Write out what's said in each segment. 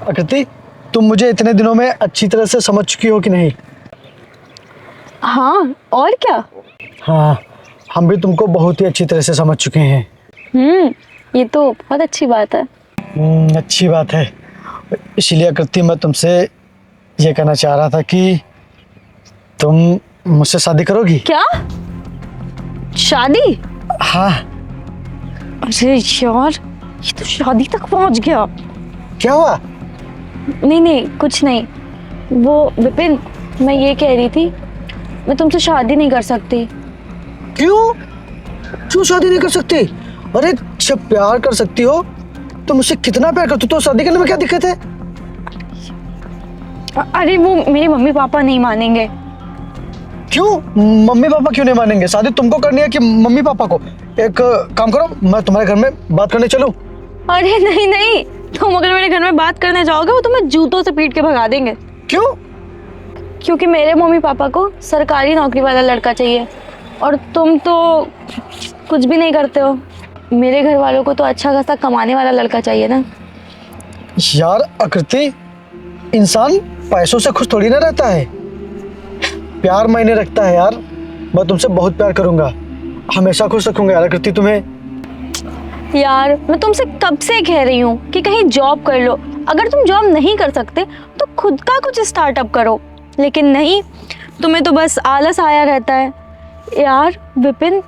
आकृति, तुम मुझे इतने दिनों में अच्छी तरह से समझ चुकी हो कि नहीं? हाँ, और क्या। हाँ, हम भी तुमको बहुत ही अच्छी तरह से समझ चुके हैं। ये तो बहुत अच्छी बात है। अच्छी बात है। इसीलिए आकृति, मैं तुमसे ये कहना चाह रहा था कि तुम मुझसे शादी करोगी? क्या? शादी? हाँ। अरे यार, ये तो शादी तक पहुंच गया। क्या हुआ? नहीं, कुछ नहीं। वो विपिन, मैं ये कह रही थी, मैं तुमसे शादी नहीं कर सकती। क्यों? क्यों शादी नहीं कर सकती? अरे जब प्यार कर सकती हो तो मुझसे कितना प्यार करती हो, तो शादी करने में क्या दिक्कत है? अरे वो मेरे मम्मी पापा नहीं मानेंगे। क्यों? मम्मी पापा क्यों नहीं मानेंगे? शादी तुमको करनी है कि मम्मी पापा को? एक काम करो, मैं तुम्हारे घर में बात करने चलूं? अरे नहीं, तुम अगर मेरे घर में बात करने जाओगे वो तुम्हें जूतों से पीट के भगा देंगे। क्यों? क्योंकि मेरे मम्मी पापा को सरकारी नौकरी वाला लड़का चाहिए और तुम तो कुछ भी नहीं करते हो। मेरे घर वालों को तो अच्छा खासा कमाने वाला लड़का चाहिए ना। यार आकृति, इंसान पैसों से खुश थोड़ी ना रहता है। प्यार मायने रखता है यार। मैं तुमसे बहुत प्यार करूंगा, हमेशा खुश रखूंगा यार आकृति तुम्हें। यार मैं तुमसे कब से कह रही हूँ कि कहीं जॉब कर लो। अगर तुम जॉब नहीं कर सकते तो खुद का कुछ स्टार्टअप करो, लेकिन नहीं, तुम्हें तो बस आलस आया रहता है। यार विपिन,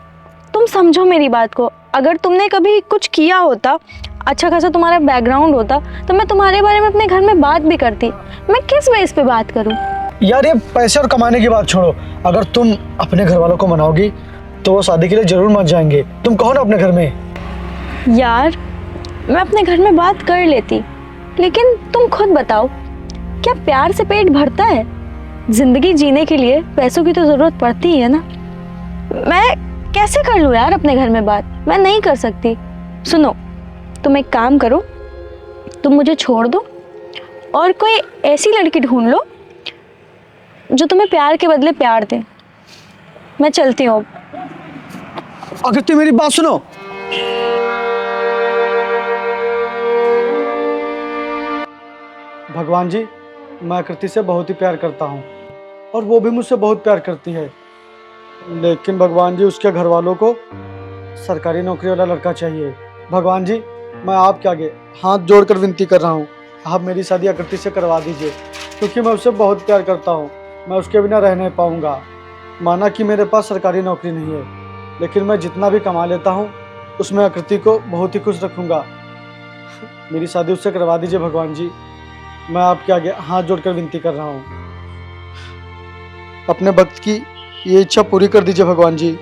तुम समझो मेरी बात को। अगर तुमने कभी कुछ किया होता, अच्छा खासा तुम्हारा बैकग्राउंड होता, तो मैं तुम्हारे बारे में अपने घर में बात भी करती। मैं किस बेस पे बात करूं? यार ये पैसे और कमाने की बात छोड़ो, अगर तुम अपने घर वालों को मनाओगी तो वो शादी के लिए जरूर मान जाएंगे। तुम कहो ना अपने घर में। यार मैं अपने घर में बात कर लेती, लेकिन तुम खुद बताओ, क्या प्यार से पेट भरता है? जिंदगी जीने के लिए पैसों की तो जरूरत पड़ती ही है ना। मैं कैसे कर लूँ यार अपने घर में बात? मैं नहीं कर सकती। सुनो, तुम एक काम करो, तुम मुझे छोड़ दो और कोई ऐसी लड़की ढूंढ लो जो तुम्हें प्यार के बदले प्यार दे। मैं चलती हूँ। आकृति मेरी बात सुनो। भगवान जी, मैं आकृति से बहुत ही प्यार करता हूँ और वो भी मुझसे बहुत प्यार करती है, लेकिन भगवान जी उसके घर वालों को सरकारी नौकरी वाला लड़का चाहिए। भगवान जी, मैं आपके आगे हाथ जोड़कर विनती कर रहा हूँ, आप मेरी शादी आकृति से करवा दीजिए, क्योंकि मैं उससे बहुत प्यार करता हूँ। मैं उसके बिना रह नहीं पाऊँगा। माना कि मेरे पास सरकारी नौकरी नहीं है, लेकिन मैं जितना भी कमा लेता हूँ उसमें आकृति को बहुत ही खुश रखूँगा। मेरी शादी उससे करवा दीजिए भगवान जी, मैं आपके आगे हाथ जोड़कर विनती कर रहा हूँ। अपने भक्त की ये इच्छा पूरी कर दीजिए भगवान जी।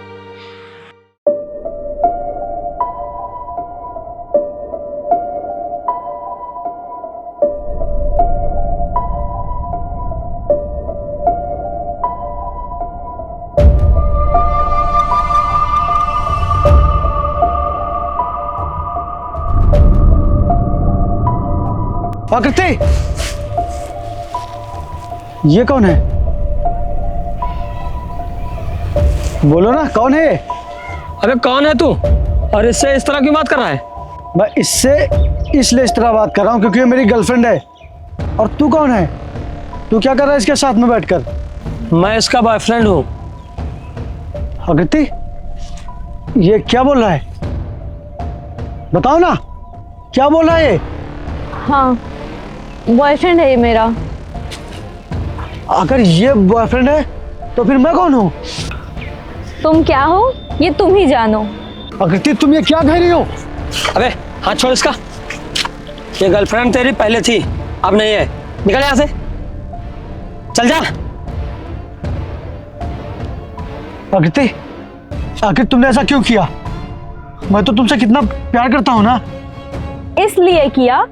आकृति, ये कौन है? बोलो ना, कौन है? अबे कौन है तू और इससे इस तरह क्यों बात कर रहा है? मैं इससे इसलिए इस तरह बात कर रहा हूँ क्योंकि ये मेरी गर्लफ्रेंड है। और तू कौन है? तू क्या कर रहा है इसके साथ में बैठकर? मैं इसका बॉयफ्रेंड हूँ। आकृति, ये क्या बोल रहा है? बताओ ना, क्या बोल रहा है ये? हाँ, बॉयफ्रेंड है ये मेरा। अगर ये बॉयफ्रेंड है तो फिर मैं कौन हूँ? तुम क्या हो ये तुम ही जानो। आकृति, तुम ये क्या कह रही हो? अबे हाथ छोड़ इसका। ये गर्लफ्रेंड तेरी पहले थी, अब नहीं है। निकल यहाँ से, चल जा। आकृति, आखिर तुमने ऐसा क्यों किया? मैं तो तुमसे कितना प्यार करता हूँ ना। इसलिए किया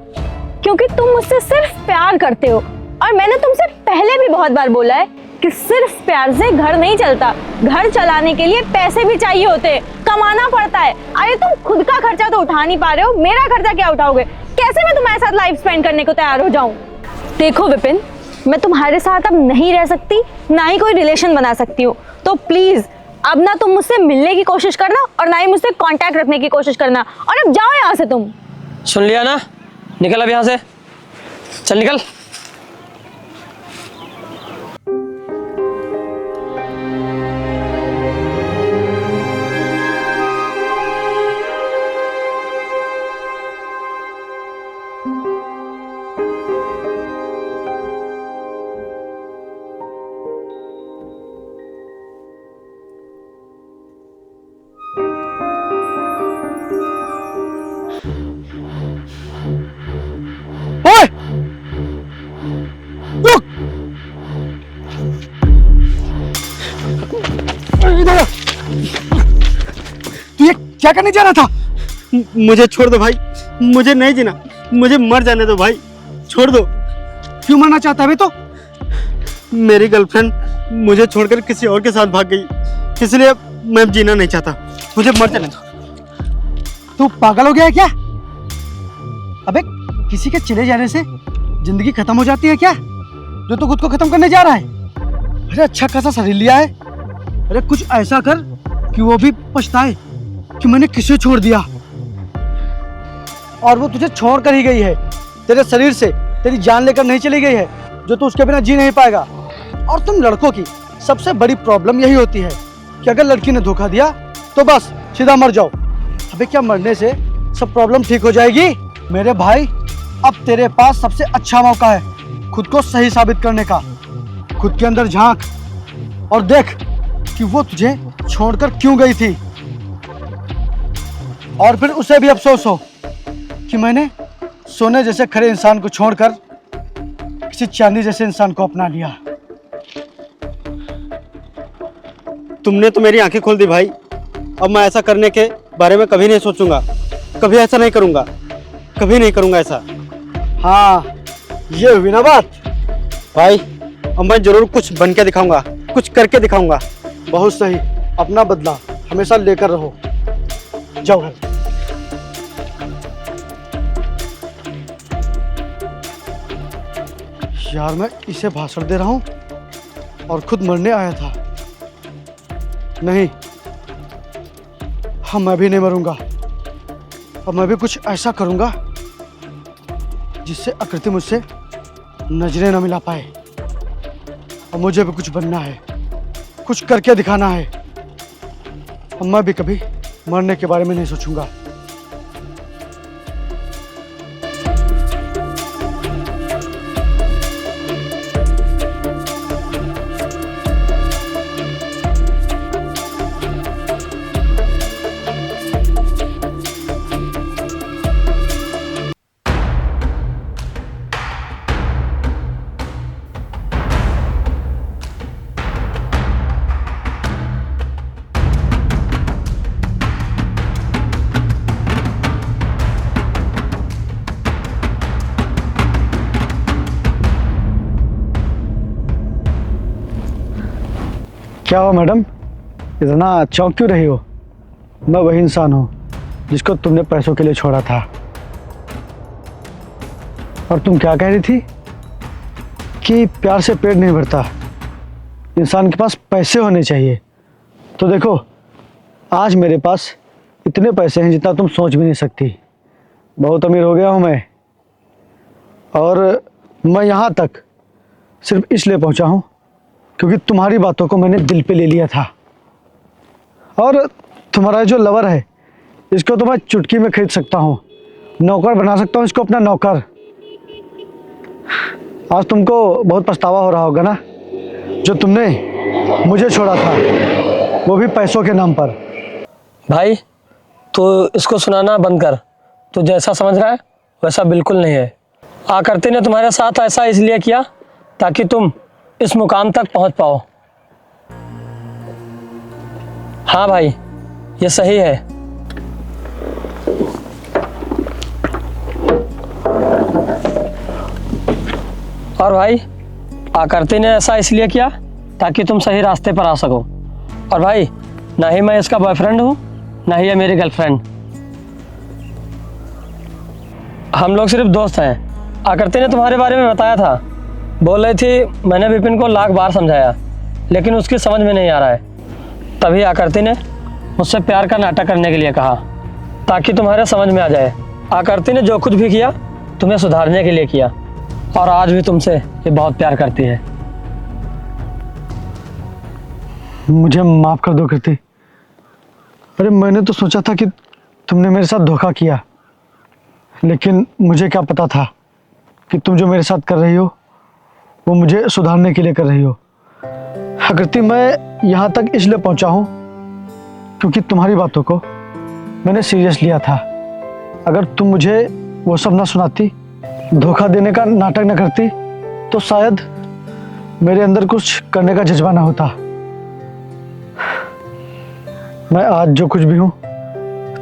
क्योंकि तुम मुझसे सिर्फ प्यार करते हो, और मैंने तुमसे पहले भी बहुत बार बोला है कि सिर्फ प्यार से घर नहीं चलता। घर चलाने के लिए पैसे भी चाहिए होते हैं, कमाना पड़ता है। अरे तुम खुद का खर्चा तो उठा नहीं पा रहे हो, मेरा खर्चा क्या उठाओगे? कैसे मैं तुम्हारे साथ लाइफ स्पेंड करने को तैयार हो जाऊं? देखो विपिन, मैं तुम्हारे साथ अब नहीं रह सकती, ना ही कोई रिलेशन बना सकती हूँ। तो प्लीज अब ना तुम मुझसे मिलने की कोशिश करना और ना ही मुझसे कांटेक्ट रखने की कोशिश करना, और अब जाओ यहाँ से तुम। सुन लिया ना, निकल अब यहाँ से। चल निकल। ओए! रुक! इधर आ! तू ये क्या करने जा रहा था? मुझे छोड़ दो भाई, मुझे नहीं जीना, मुझे मर जाने दो भाई, छोड़ दो। क्यों मरना चाहता है बे तो? मेरी गर्लफ्रेंड मुझे छोड़कर किसी और के साथ भाग गई, इसलिए मैं अब जीना नहीं चाहता, मुझे मर जाने दो। तू पागल हो गया है क्या? अबे किसी के चले जाने से जिंदगी खत्म हो जाती है क्या? जो तू खुद को खत्म करने जा रहा है। अरे अच्छा खासा शरीर लिया है, अरे कुछ ऐसा कर कि वो भी पछताए कि मैंने किसे छोड़ दिया। और वो तुझे छोड़ कर ही गई है, तेरे शरीर से तेरी जान लेकर नहीं चली गई है, जो तू उसके बिना जी नहीं पाएगा। और तुम लड़कों की सबसे बड़ी प्रॉब्लम यही होती है कि अगर लड़की ने धोखा दिया तो बस सीधा मर जाओ। अबे क्या मरने से सब प्रॉब्लम ठीक हो जाएगी? मेरे भाई अब तेरे पास सबसे अच्छा मौका है खुद को सही साबित करने का। खुद के अंदर झांक और देख कि वो तुझे छोड़कर क्यों गई थी, और फिर उसे भी अफसोस हो कि मैंने सोने जैसे खरे इंसान को छोड़कर किसी चांदी जैसे इंसान को अपना लिया। तुमने तो मेरी आंखें खोल दी भाई, अब मैं ऐसा करने के बारे में कभी नहीं सोचूंगा, कभी ऐसा नहीं करूंगा, कभी नहीं करूंगा ऐसा। हाँ ये हुई ना बात। भाई अब मैं जरूर कुछ बन के दिखाऊंगा, कुछ करके दिखाऊंगा। बहुत सही, अपना बदला हमेशा लेकर रहो। जाओ घर। यार मैं इसे भाषण दे रहा हूँ और खुद मरने आया था। नहीं, हाँ मैं भी नहीं मरूंगा। अब मैं भी कुछ ऐसा करूंगा जिससे आकृति मुझसे नजरें न मिला पाए। और मुझे भी कुछ बनना है, कुछ करके दिखाना है। और मैं भी कभी मरने के बारे में नहीं सोचूंगा। क्या हुआ मैडम, इतना चौंक क्यों रही हो? मैं वही इंसान हूँ जिसको तुमने पैसों के लिए छोड़ा था। और तुम क्या कह रही थी कि प्यार से पेट नहीं भरता, इंसान के पास पैसे होने चाहिए। तो देखो आज मेरे पास इतने पैसे हैं जितना तुम सोच भी नहीं सकती। बहुत अमीर हो गया हूँ मैं, और मैं यहाँ तक सिर्फ इसलिए पहुँचा हूँ क्योंकि तुम्हारी बातों को मैंने दिल पे ले लिया था। और तुम्हारा जो लवर है इसको तो मैं चुटकी में खरीद सकता हूँ, नौकर बना सकता हूँ इसको अपना नौकर। आज तुमको बहुत पछतावा हो रहा होगा ना, जो तुमने मुझे छोड़ा था, वो भी पैसों के नाम पर। भाई तो इसको सुनाना बंद कर, तो जैसा समझ रहा है वैसा बिल्कुल नहीं है। आकृति ने तुम्हारे साथ ऐसा इसलिए किया ताकि तुम इस मुकाम तक पहुंच पाओ। हाँ भाई ये सही है। और भाई आकृति ने ऐसा इसलिए किया ताकि तुम सही रास्ते पर आ सको। और भाई ना ही मैं इसका बॉयफ्रेंड हूँ, ना ही है मेरी गर्लफ्रेंड। हम लोग सिर्फ दोस्त हैं। आकृति ने तुम्हारे बारे में बताया था, बोल रही थी मैंने विपिन को लाख बार समझाया लेकिन उसकी समझ में नहीं आ रहा है। तभी आकृति ने मुझसे प्यार का नाटक करने के लिए कहा ताकि तुम्हारे समझ में आ जाए। आकृति ने जो कुछ भी किया तुम्हें सुधारने के लिए किया। और आज भी तुमसे ये बहुत प्यार करती है। मुझे माफ कर दो कृति। अरे मैंने तो सोचा था कि तुमने मेरे साथ धोखा किया, लेकिन मुझे क्या पता था कि तुम जो मेरे साथ कर रही हो वो मुझे सुधारने के लिए कर रही हो। कृति, मैं यहाँ तक इसलिए पहुँचा हूँ क्योंकि तुम्हारी बातों को मैंने सीरियस लिया था। अगर तुम मुझे वो सब ना सुनाती, धोखा देने का नाटक न करती, तो शायद मेरे अंदर कुछ करने का जज्बा ना होता। मैं आज जो कुछ भी हूँ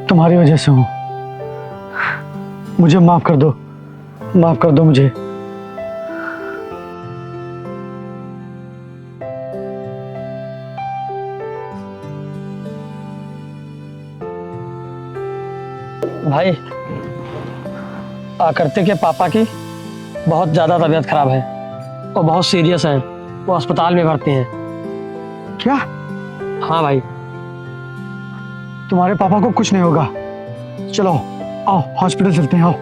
तुम्हारी वजह से हूँ। मुझे माफ कर दो मुझे। भाई, आकृति के पापा की बहुत ज़्यादा तबीयत खराब है, वो बहुत सीरियस हैं, वो अस्पताल में भर्ती हैं। क्या? हाँ भाई। तुम्हारे पापा को कुछ नहीं होगा। चलो आओ हॉस्पिटल चलते हैं, आओ।